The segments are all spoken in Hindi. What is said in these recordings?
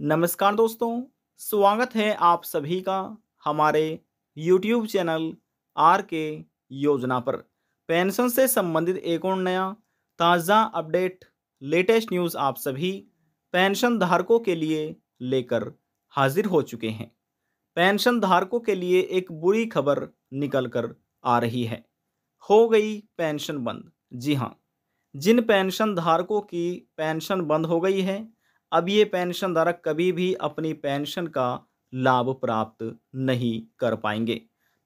नमस्कार दोस्तों, स्वागत है आप सभी का हमारे YouTube चैनल आर के योजना पर। पेंशन से संबंधित एक और नया ताज़ा अपडेट, लेटेस्ट न्यूज़ आप सभी पेंशन धारकों के लिए लेकर हाजिर हो चुके हैं। पेंशन धारकों के लिए एक बुरी खबर निकल कर आ रही है। हो गई पेंशन बंद। जी हाँ, जिन पेंशन धारकों की पेंशन बंद हो गई है, अब ये पेंशन धारक कभी भी अपनी पेंशन का लाभ प्राप्त नहीं कर पाएंगे।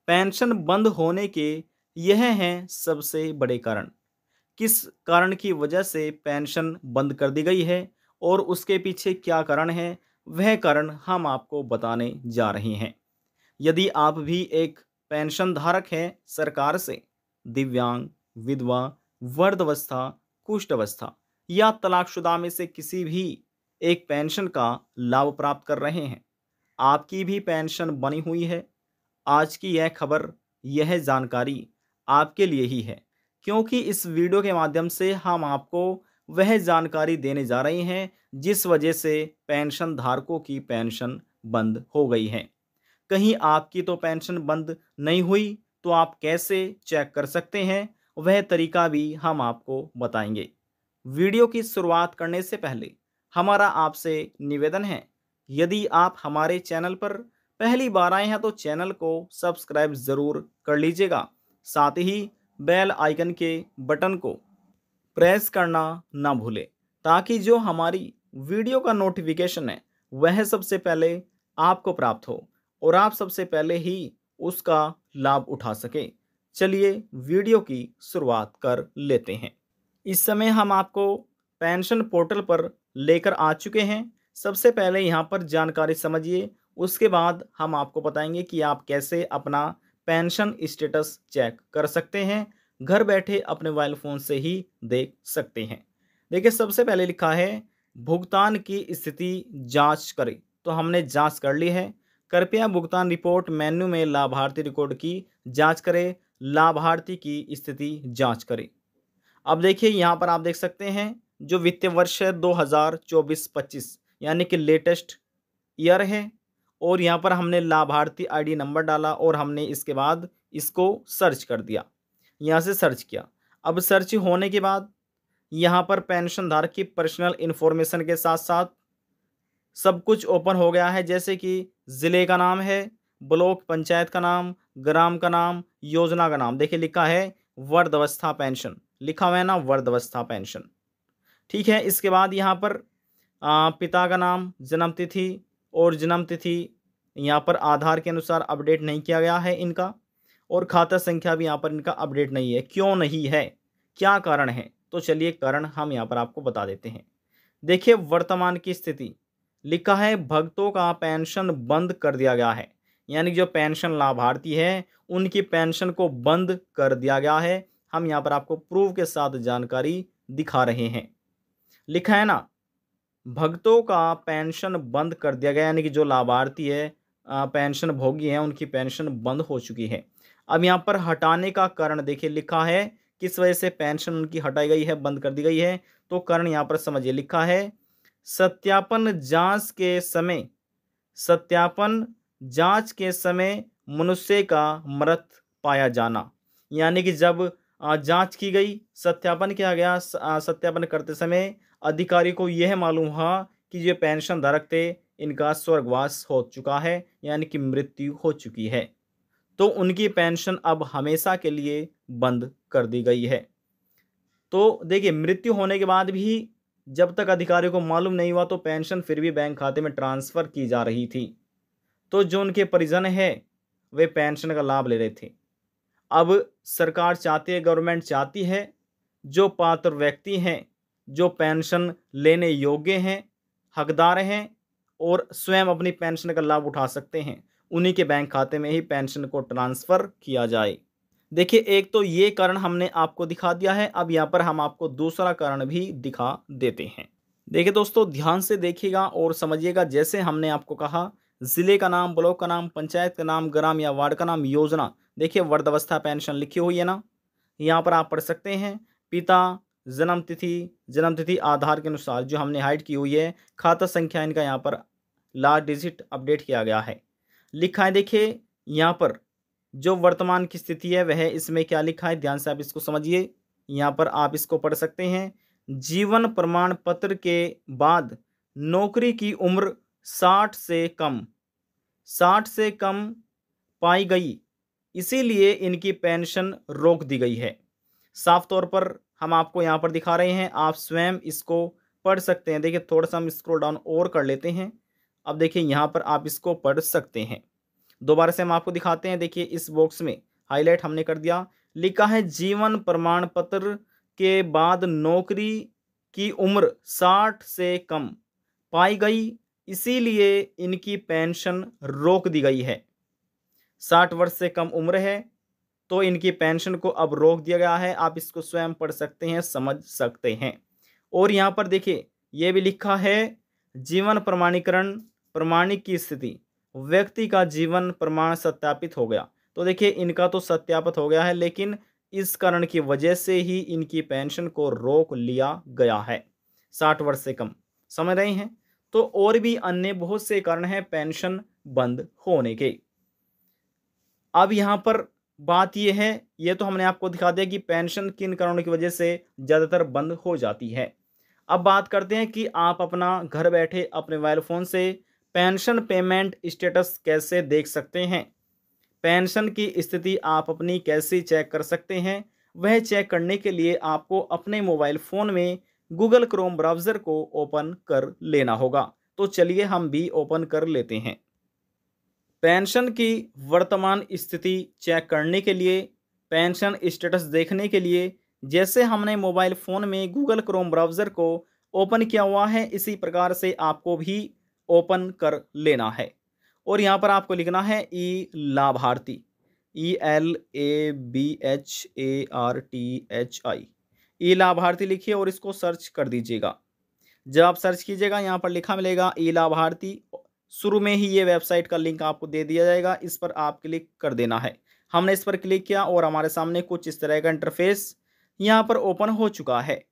पेंशन बंद होने के यह हैं सबसे बड़े कारण। किस कारण की वजह से पेंशन बंद कर दी गई है और उसके पीछे क्या कारण है, वह कारण हम आपको बताने जा रहे हैं। यदि आप भी एक पेंशन धारक हैं सरकार से, दिव्यांग, विधवा, वृद्धावस्था, कुष्ठ अवस्था या तलाकशुदा में से किसी भी एक पेंशन का लाभ प्राप्त कर रहे हैं, आपकी भी पेंशन बनी हुई है, आज की यह खबर, यह जानकारी आपके लिए ही है। क्योंकि इस वीडियो के माध्यम से हम आपको वह जानकारी देने जा रहे हैं जिस वजह से पेंशन धारकों की पेंशन बंद हो गई है। कहीं आपकी तो पेंशन बंद नहीं हुई, तो आप कैसे चेक कर सकते हैं, वह तरीका भी हम आपको बताएंगे। वीडियो की शुरुआत करने से पहले हमारा आपसे निवेदन है, यदि आप हमारे चैनल पर पहली बार आए हैं तो चैनल को सब्सक्राइब ज़रूर कर लीजिएगा। साथ ही बेल आइकन के बटन को प्रेस करना ना भूलें, ताकि जो हमारी वीडियो का नोटिफिकेशन है वह सबसे पहले आपको प्राप्त हो और आप सबसे पहले ही उसका लाभ उठा सकें। चलिए वीडियो की शुरुआत कर लेते हैं। इस समय हम आपको पेंशन पोर्टल पर लेकर आ चुके हैं। सबसे पहले यहाँ पर जानकारी समझिए, उसके बाद हम आपको बताएंगे कि आप कैसे अपना पेंशन स्टेटस चेक कर सकते हैं। घर बैठे अपने मोबाइल फ़ोन से ही देख सकते हैं। देखिए, सबसे पहले लिखा है भुगतान की स्थिति जांच करें, तो हमने जांच कर ली है। कृपया भुगतान रिपोर्ट मेन्यू में लाभार्थी रिकॉर्ड की जांच करें, लाभार्थी की स्थिति जांच करें। अब देखिए, यहाँ पर आप देख सकते हैं जो वित्तीय वर्ष है 2024-25 यानी कि लेटेस्ट ईयर है, और यहाँ पर हमने लाभार्थी आईडी नंबर डाला और हमने इसके बाद इसको सर्च कर दिया। यहाँ से सर्च किया। अब सर्च होने के बाद यहाँ पर पेंशन धारक की पर्सनल इन्फॉर्मेशन के साथ साथ सब कुछ ओपन हो गया है, जैसे कि ज़िले का नाम है, ब्लॉक पंचायत का नाम, ग्राम का नाम, योजना का नाम। देखिए लिखा है वृद्धावस्था पेंशन, लिखा हुआ है ना वृद्धावस्था पेंशन। ठीक है, इसके बाद यहाँ पर पिता का नाम, जन्म तिथि और जन्म तिथि यहाँ पर आधार के अनुसार अपडेट नहीं किया गया है इनका, और खाता संख्या भी यहाँ पर इनका अपडेट नहीं है। क्यों नहीं है, क्या कारण है, तो चलिए कारण हम यहाँ पर आपको बता देते हैं। देखिए, वर्तमान की स्थिति लिखा है भक्तों का पेंशन बंद कर दिया गया है, यानी जो पेंशन लाभार्थी है उनकी पेंशन को बंद कर दिया गया है। हम यहाँ पर आपको प्रूफ के साथ जानकारी दिखा रहे हैं। लिखा है ना भक्तों का पेंशन बंद कर दिया गया, यानी कि जो लाभार्थी है पेंशन भोगी है उनकी पेंशन बंद हो चुकी है। अब यहाँ पर हटाने का कारण देखिए लिखा है किस वजह से पेंशन उनकी हटाई गई है, बंद कर दी गई है, तो कारण यहाँ पर समझिए। लिखा है सत्यापन जांच के समय, सत्यापन जांच के समय मनुष्य का मृत पाया जाना, यानी कि जब जांच की गई, सत्यापन किया गया, सत्यापन करते समय अधिकारी को यह मालूम हुआ कि ये पेंशन धारक थे इनका स्वर्गवास हो चुका है, यानी कि मृत्यु हो चुकी है, तो उनकी पेंशन अब हमेशा के लिए बंद कर दी गई है। तो देखिए, मृत्यु होने के बाद भी जब तक अधिकारी को मालूम नहीं हुआ तो पेंशन फिर भी बैंक खाते में ट्रांसफ़र की जा रही थी, तो जो उनके परिजन है वे पेंशन का लाभ ले रहे थे। अब सरकार चाहती है, गवर्नमेंट चाहती है, जो पात्र व्यक्ति हैं, जो पेंशन लेने योग्य हैं, हकदार हैं और स्वयं अपनी पेंशन का लाभ उठा सकते हैं, उन्हीं के बैंक खाते में ही पेंशन को ट्रांसफ़र किया जाए। देखिए, एक तो ये कारण हमने आपको दिखा दिया है। अब यहाँ पर हम आपको दूसरा कारण भी दिखा देते हैं। देखिए दोस्तों, ध्यान से देखिएगा और समझिएगा। जैसे हमने आपको कहा ज़िले का नाम, ब्लॉक का नाम, पंचायत का नाम, ग्राम या वार्ड का नाम, योजना। देखिए वृद्धावस्था पेंशन लिखी हुई है ना, यहाँ पर आप पढ़ सकते हैं। पिता, जन्म तिथि आधार के अनुसार जो हमने हाइड की हुई है, खाता संख्या इनका यहाँ पर लास्ट डिजिट अपडेट किया गया है। लिखा है देखिए यहाँ पर जो वर्तमान की स्थिति है वह इसमें क्या लिखा है, ध्यान से आप इसको समझिए। यहाँ पर आप इसको पढ़ सकते हैं, जीवन प्रमाण पत्र के बाद नौकरी की उम्र 60 से कम पाई गई, इसीलिए इनकी पेंशन रोक दी गई है। साफ तौर पर हम आपको यहाँ पर दिखा रहे हैं, आप स्वयं इसको पढ़ सकते हैं। देखिए थोड़ा सा हम स्क्रॉल डाउन और कर लेते हैं। अब देखिए यहाँ पर आप इसको पढ़ सकते हैं। दोबारा से हम आपको दिखाते हैं। देखिए इस बॉक्स में हाईलाइट हमने कर दिया, लिखा है जीवन प्रमाण पत्र के बाद नौकरी की उम्र 60 से कम पाई गई, इसीलिए इनकी पेंशन रोक दी गई है। 60 वर्ष से कम उम्र है तो इनकी पेंशन को अब रोक दिया गया है। आप इसको स्वयं पढ़ सकते हैं, समझ सकते हैं। और यहाँ पर देखिए ये भी लिखा है, जीवन प्रमाणीकरण प्रमाणिक की स्थिति, व्यक्ति का जीवन प्रमाण सत्यापित हो गया। तो देखिए इनका तो सत्यापित हो गया है, लेकिन इस कारण की वजह से ही इनकी पेंशन को रोक लिया गया है, 60 वर्ष से कम। समझ रहे हैं? तो और भी अन्य बहुत से कारण हैं पेंशन बंद होने के। अब यहाँ पर बात यह है, ये तो हमने आपको दिखा दिया कि पेंशन किन कारणों की वजह से ज़्यादातर बंद हो जाती है। अब बात करते हैं कि आप अपना घर बैठे अपने मोबाइल फ़ोन से पेंशन पेमेंट स्टेटस कैसे देख सकते हैं, पेंशन की स्थिति आप अपनी कैसे चेक कर सकते हैं। वह चेक करने के लिए आपको अपने मोबाइल फ़ोन में गूगल क्रोम ब्राउज़र को ओपन कर लेना होगा। तो चलिए हम भी ओपन कर लेते हैं। पेंशन की वर्तमान स्थिति चेक करने के लिए, पेंशन स्टेटस देखने के लिए, जैसे हमने मोबाइल फ़ोन में गूगल क्रोम ब्राउज़र को ओपन किया हुआ है, इसी प्रकार से आपको भी ओपन कर लेना है। और यहाँ पर आपको लिखना है ई लाभार्थी, ELABHARTHI, ई लाभार्थी लिखिए और इसको सर्च कर दीजिएगा। जब आप सर्च कीजिएगा यहाँ पर लिखा मिलेगा ई लाभार्थी। शुरू में ही ये वेबसाइट का लिंक आपको दे दिया जाएगा, इस पर आप क्लिक कर देना है। हमने इस पर क्लिक किया और हमारे सामने कुछ इस तरह का इंटरफेस यहाँ पर ओपन हो चुका है।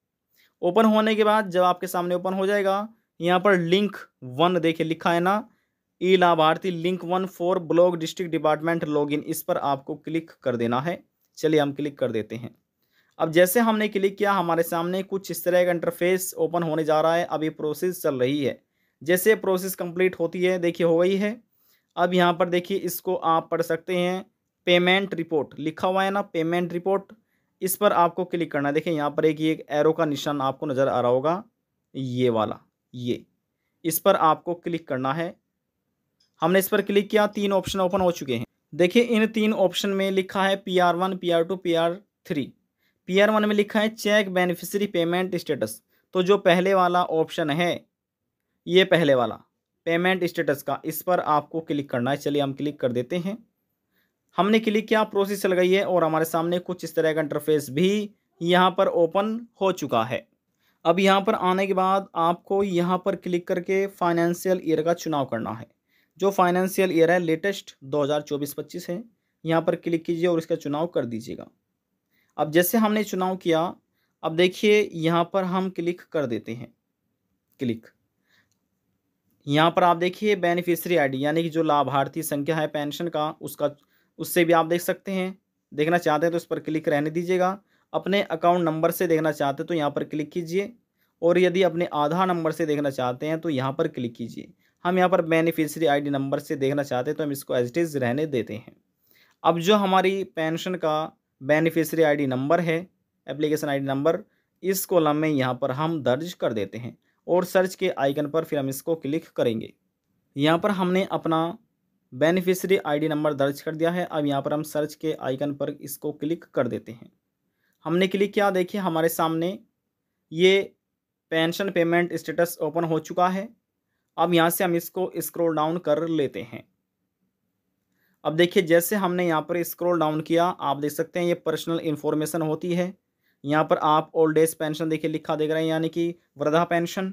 ओपन होने के बाद जब आपके सामने ओपन हो जाएगा, यहाँ पर लिंक 1 देखिए लिखा है ना, ई लाभार्थी link 1 for block district department login, इस पर आपको क्लिक कर देना है। चलिए हम क्लिक कर देते हैं। अब जैसे हमने क्लिक किया, हमारे सामने कुछ इस तरह का इंटरफेस ओपन होने जा रहा है। अब ये प्रोसेस चल रही है। जैसे प्रोसेस कंप्लीट होती है, देखिए हो गई है। अब यहाँ पर देखिए इसको आप पढ़ सकते हैं, पेमेंट रिपोर्ट लिखा हुआ है ना, पेमेंट रिपोर्ट, इस पर आपको क्लिक करना है। देखिए यहाँ पर एक एरो का निशान आपको नज़र आ रहा होगा, ये वाला, ये इस पर आपको क्लिक करना है। हमने इस पर क्लिक किया, 3 ऑप्शन ओपन हो चुके हैं। देखिए इन 3 ऑप्शन में लिखा है PR1, PR2, PR3। PR1 में लिखा है चेक बेनिफिशियरी पेमेंट स्टेटस। तो जो पहले वाला ऑप्शन है, ये पहले वाला पेमेंट स्टेटस का, इस पर आपको क्लिक करना है। चलिए हम क्लिक कर देते हैं। हमने क्लिक किया, प्रोसेस चल गई है और हमारे सामने कुछ इस तरह का इंटरफेस भी यहाँ पर ओपन हो चुका है। अब यहाँ पर आने के बाद आपको यहाँ पर क्लिक करके फाइनेंशियल ईयर का चुनाव करना है। जो फाइनेंशियल ईयर है लेटेस्ट 2024-25 है, यहाँ पर क्लिक कीजिए और इसका चुनाव कर दीजिएगा। अब जैसे हमने चुनाव किया, अब देखिए यहाँ पर हम क्लिक कर देते हैं। क्लिक, यहाँ पर आप देखिए बेनिफिशियरी आईडी यानी कि जो लाभार्थी संख्या है पेंशन का, उसका, उससे भी आप देख सकते हैं। देखना चाहते हैं तो इस पर क्लिक रहने दीजिएगा। अपने अकाउंट नंबर से देखना चाहते हैं तो यहाँ पर क्लिक कीजिए, और यदि अपने आधार नंबर से देखना चाहते हैं तो यहाँ पर क्लिक कीजिए। हम यहाँ पर बेनिफिशियरी आईडी नंबर से देखना चाहते हैं तो हम इसको एज इट इज़ रहने देते हैं। अब जो हमारी पेंशन का बेनिफिशियरी आईडी नंबर है, एप्लीकेशन आईडी नंबर, इस कॉलम में यहाँ पर हम दर्ज कर देते हैं और सर्च के आइकन पर फिर हम इसको क्लिक करेंगे। यहाँ पर हमने अपना बेनिफिशियरी आईडी नंबर दर्ज कर दिया है। अब यहाँ पर हम सर्च के आइकन पर इसको क्लिक कर देते हैं। हमने क्लिक किया, देखिए हमारे सामने ये पेंशन पेमेंट स्टेटस ओपन हो चुका है। अब यहाँ से हम इसको स्क्रॉल डाउन कर लेते हैं। अब देखिए जैसे हमने यहाँ पर स्क्रॉल डाउन किया, आप देख सकते हैं ये पर्सनल इन्फॉर्मेशन होती है। यहाँ पर आप ओल्ड एज पेंशन देखिए लिखा देख रहे हैं, यानी कि वृद्धा पेंशन।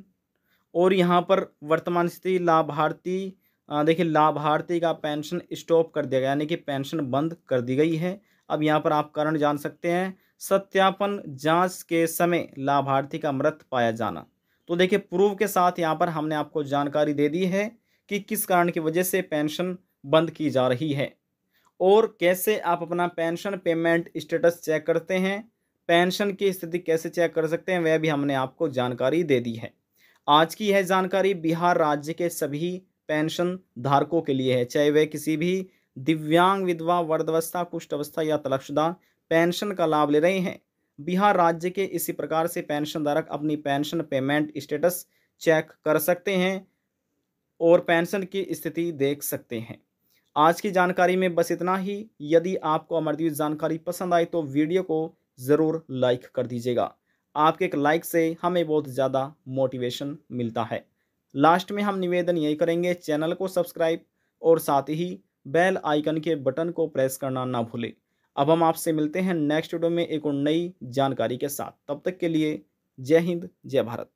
और यहाँ पर वर्तमान स्थिति लाभार्थी, देखिए लाभार्थी का पेंशन स्टॉप कर दिया गया, यानी कि पेंशन बंद कर दी गई है। अब यहाँ पर आप कारण जान सकते हैं, सत्यापन जांच के समय लाभार्थी का मृत पाया जाना। तो देखिए प्रूफ के साथ यहाँ पर हमने आपको जानकारी दे दी है कि किस कारण की वजह से पेंशन बंद की जा रही है और कैसे आप अपना पेंशन पेमेंट स्टेटस चेक करते हैं, पेंशन की स्थिति कैसे चेक कर सकते हैं, वह भी हमने आपको जानकारी दे दी है। आज की यह जानकारी बिहार राज्य के सभी पेंशन धारकों के लिए है, चाहे वे किसी भी दिव्यांग, विधवा, वृद्धावस्था, कुष्ठ अवस्था या तलक्षदा पेंशन का लाभ ले रहे हैं। बिहार राज्य के इसी प्रकार से पेंशन धारक अपनी पेंशन पेमेंट स्टेटस चेक कर सकते हैं और पेंशन की स्थिति देख सकते हैं। आज की जानकारी में बस इतना ही। यदि आपको हमारी दी हुई जानकारी पसंद आई तो वीडियो को ज़रूर लाइक कर दीजिएगा। आपके एक लाइक से हमें बहुत ज़्यादा मोटिवेशन मिलता है। लास्ट में हम निवेदन यही करेंगे, चैनल को सब्सक्राइब और साथ ही बेल आइकन के बटन को प्रेस करना ना भूलें। अब हम आपसे मिलते हैं नेक्स्ट वीडियो में एक और नई जानकारी के साथ। तब तक के लिए जय हिंद, जय भारत।